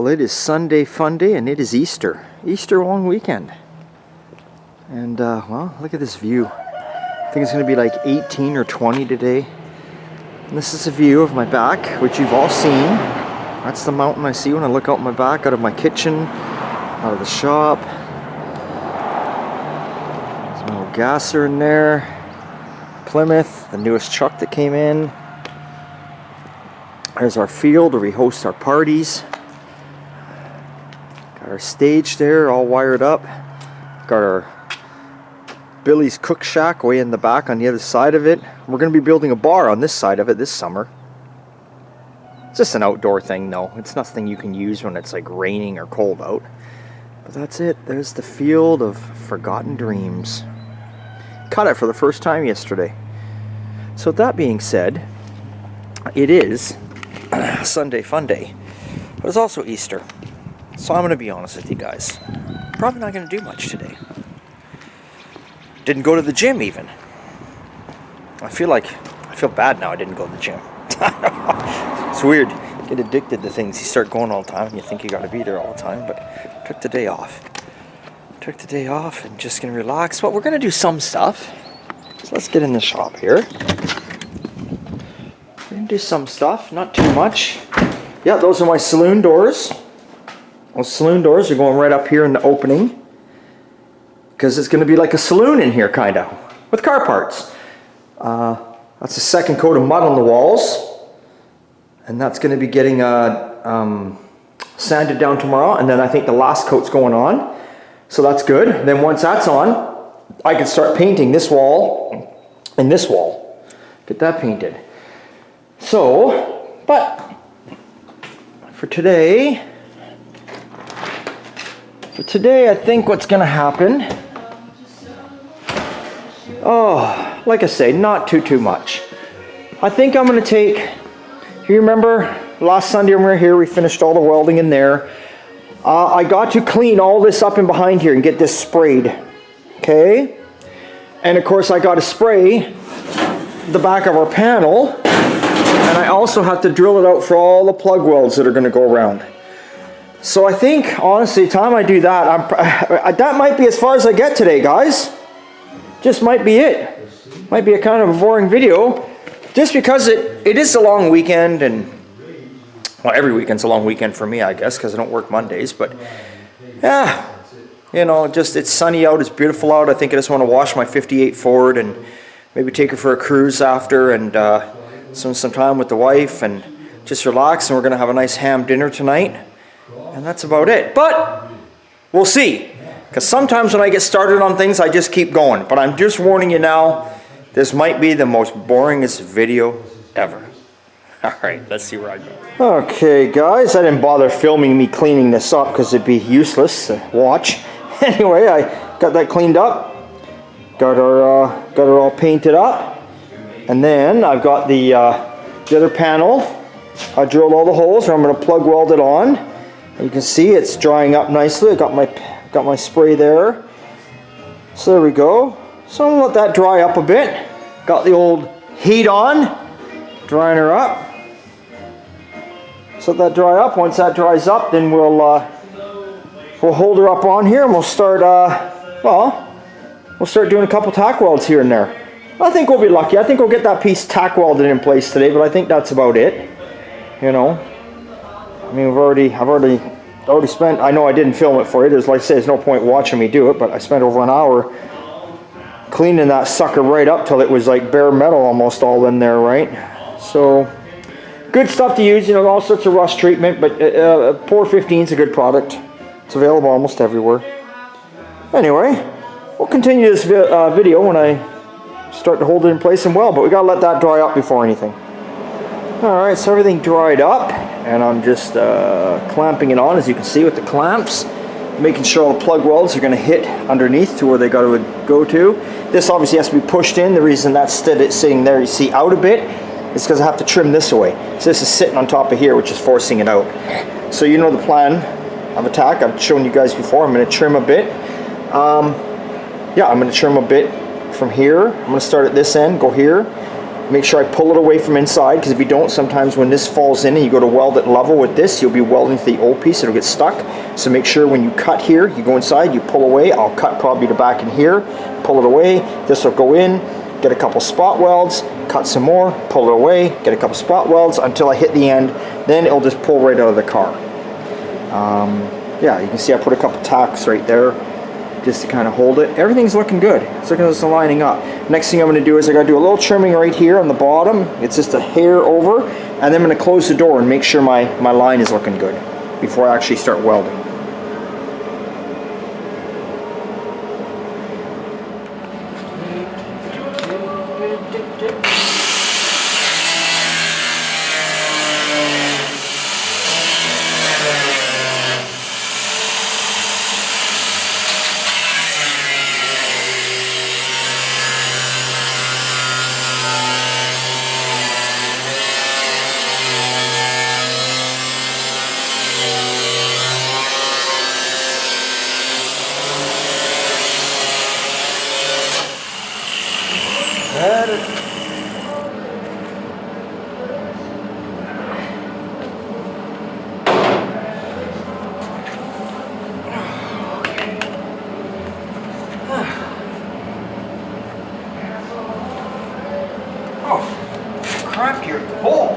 it is Sunday Funday, and it is Easter. Easter long weekend. And, well, look at this view. I think it's going to be like 18 or 20 today. And this is a view of my back, which you've all seen. That's the mountain I see when I look out my back, out of my kitchen, out of the shop. There's a little Gasser in there. Plymouth, the newest truck that came in. There's our field where we host our parties. Got our stage there all wired up. Got our Billy's Cook Shack way in the back on the other side of it. We're going to be building a bar on this side of it this summer. It's just an outdoor thing, though. It's nothing you can use when it's like raining or cold out. But that's it. There's the field of forgotten dreams. Cut it for the first time yesterday. So that being said, it is Sunday Funday, but it's also Easter. So I'm going to be honest with you guys. Probably not going to do much today. Didn't go to the gym even. I feel bad now I didn't go to the gym. It's weird. You get addicted to things. You start going all the time and you think you got to be there all the time, but took the day off. Took the day off and just going to relax. But we're going to do some stuff. So let's get in the shop here. We're going to do some stuff, not too much. Yeah, those are my saloon doors. Those saloon doors are going right up here in the opening, because it's going to be like a saloon in here, kind of, with car parts. That's the second coat of mud on the walls, and that's going to be getting sanded down tomorrow, and then I think the last coat's going on, so that's good. Then once that's on, I can start painting this wall and this wall. Get that painted. So, but for today, I think what's going to happen, like I say, not too much. I think I'm going to take, you remember last Sunday when we were here, we finished all the welding in there. I got to clean all this up in behind here and get this sprayed. Okay? And of course I got to spray the back of our panel, and I also have to drill it out for all the plug welds that are going to go around. So I think, honestly, time I do that, that might be as far as I get today, guys. Just might be it. Might be a kind of a boring video, just because it is a long weekend, and well, every weekend's a long weekend for me, I guess, because I don't work Mondays. But yeah, you know, just it's sunny out, it's beautiful out. I think I just want to wash my '58 Ford and maybe take her for a cruise after, and spend some time with the wife and just relax. And we're gonna have a nice ham dinner tonight, and that's about it. But we'll see. Because sometimes when I get started on things, I just keep going. But I'm just warning you now, this might be the most boringest video ever. Alright, let's see where I go. Okay, guys, I didn't bother filming me cleaning this up because it'd be useless to watch. Anyway, I got that cleaned up. Got it all painted up. And then I've got the other panel. I drilled all the holes, and I'm going to plug weld it on. And you can see it's drying up nicely. I got my spray there. So there we go. So I'm going to let that dry up a bit. Got the old heat on, drying her up. So let that dry up. Once that dries up, then we'll hold her up on here, and we'll start we'll start doing a couple tack welds here and there. I think we'll be lucky. I think we'll get that piece tack welded in place today, but I think that's about it. You know, I mean, I've already spent, I know I didn't film it for you. Like I say, there's no point watching me do it, but I spent over an hour cleaning that sucker right up till it was like bare metal almost all in there, right? So, good stuff to use, you know, all sorts of rust treatment, but Pour 15 is a good product. It's available almost everywhere. Anyway, we'll continue this video when I start to hold it in place and weld, but we gotta let that dry up before anything. Alright, so everything dried up, and I'm just clamping it on, as you can see, with the clamps, making sure all the plug welds are going to hit underneath to where they got to go to. This obviously has to be pushed in. The reason that's sitting there, you see, out a bit, is because I have to trim this away. So this is sitting on top of here, which is forcing it out. So you know the plan of attack. I've shown you guys before. I'm going to trim a bit. Yeah, I'm going to trim a bit from here. I'm going to start at this end, go here, Make sure I pull it away from inside, because if you don't, sometimes when this falls in and you go to weld it level with this, you'll be welding to the old piece, it'll get stuck. So make sure when you cut here, you go inside, you pull away. I'll cut probably the back in here, pull it away. This will go in, get a couple spot welds, cut some more, pull it away, get a couple spot welds until I hit the end. Then it'll just pull right out of the car. Yeah, you can see I put a couple tacks right there, just to kind of hold it. Everything's looking good. It's looking like it's lining up. Next thing I'm going to do is I got to do a little trimming right here on the bottom. It's just a hair over, and then I'm going to close the door and make sure my line is looking good before I actually start welding. Oh, crap, you're full.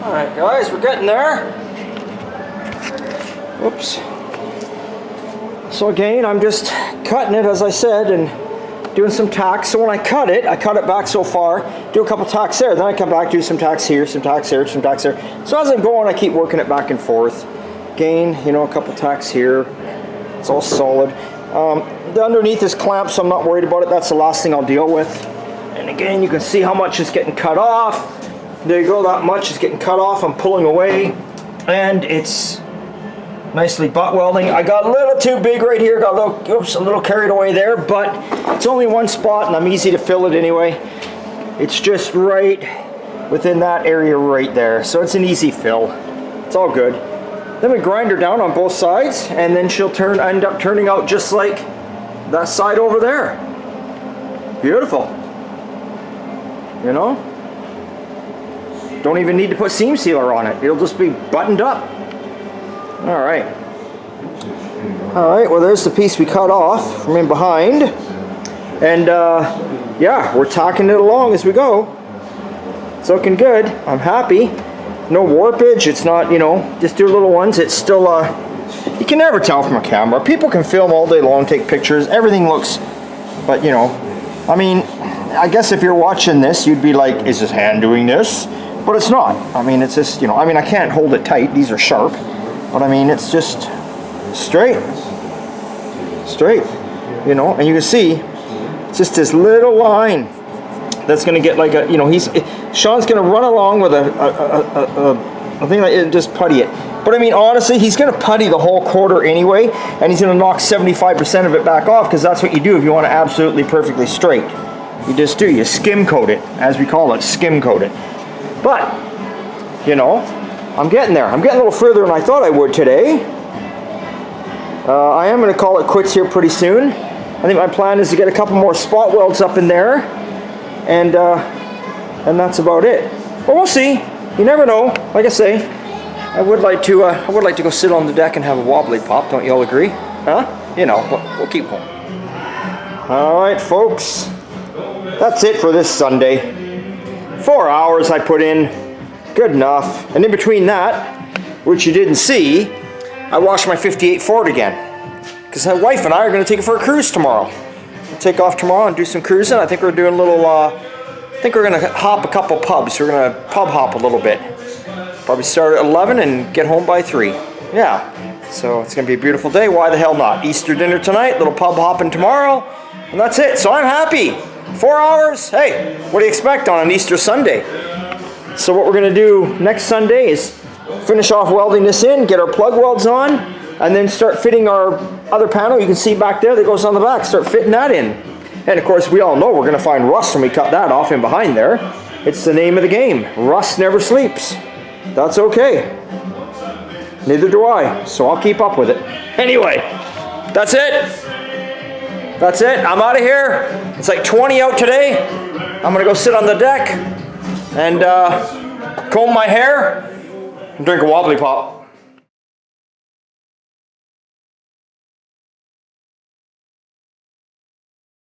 Alright guys, we're getting there. Whoops. So again, I'm just cutting it as I said and doing some tacks. So when I cut it back so far, do a couple tacks there, then I come back, do some tacks here, some tacks here, some tacks there. So as I'm going, I keep working it back and forth. Again, you know, a couple tacks here. It's all solid. The underneath is clamped, so I'm not worried about it. That's the last thing I'll deal with. And again, you can see how much is getting cut off. There you go, that much is getting cut off. I'm pulling away, and it's nicely butt welding. I got a little too big right here, got a little, oops, a little carried away there, but it's only one spot, and I'm easy to fill it anyway. It's just right within that area right there, so it's an easy fill. It's all good. Then we grind her down on both sides, and then she'll end up turning out just like that side over there. Beautiful. You know? Don't even need to put seam sealer on it. It'll just be buttoned up. Alright. Alright, well there's the piece we cut off from in behind. And yeah, we're tacking it along as we go. It's looking good. I'm happy. No warpage. It's not, you know, just do little ones. It's still, you can never tell from a camera. People can film all day long, take pictures. Everything looks, but you know, I mean, I guess if you're watching this, you'd be like, is his hand doing this? But it's not. I mean, it's just, you know, I mean, I can't hold it tight. These are sharp. But I mean, it's just straight. Straight. You know, and you can see, it's just this little line that's going to get like a, you know, Sean's going to run along with a thing like it, just putty it. But I mean, honestly, he's going to putty the whole quarter anyway, and he's going to knock 75% of it back off, because that's what you do if you want to absolutely perfectly straight. You just do, you skim coat it, as we call it, skim coat it. But, you know, I'm getting there. I'm getting a little further than I thought I would today. I am going to call it quits here pretty soon. I think my plan is to get a couple more spot welds up in there, and that's about it. But we'll see. You never know. Like I say, I would like to go sit on the deck and have a wobbly pop. Don't you all agree? Huh? You know, but we'll keep going. All right, folks. That's it for this Sunday. 4 hours I put in. Good enough. And in between that, which you didn't see, I washed my 58 Ford again. Because my wife and I are going to take it for a cruise tomorrow. We'll take off tomorrow and do some cruising. I think we're doing a little, I think we're going to hop a couple pubs. We're going to pub hop a little bit. Probably start at 11 and get home by 3. Yeah. So it's going to be a beautiful day. Why the hell not? Easter dinner tonight, little pub hopping tomorrow. And that's it. So I'm happy. 4 hours. Hey, what do you expect on an Easter Sunday? So what we're going to do next Sunday is finish off welding this in, get our plug welds on, and then start fitting our other panel. You can see back there that goes on the back. Start fitting that in. And of course, we all know we're going to find rust when we cut that off in behind there. It's the name of the game. Rust never sleeps. That's okay. Neither do I. So I'll keep up with it. Anyway, that's it. That's it. I'm out of here. It's like 20 out today. I'm going to go sit on the deck and comb my hair and drink a wobbly pop.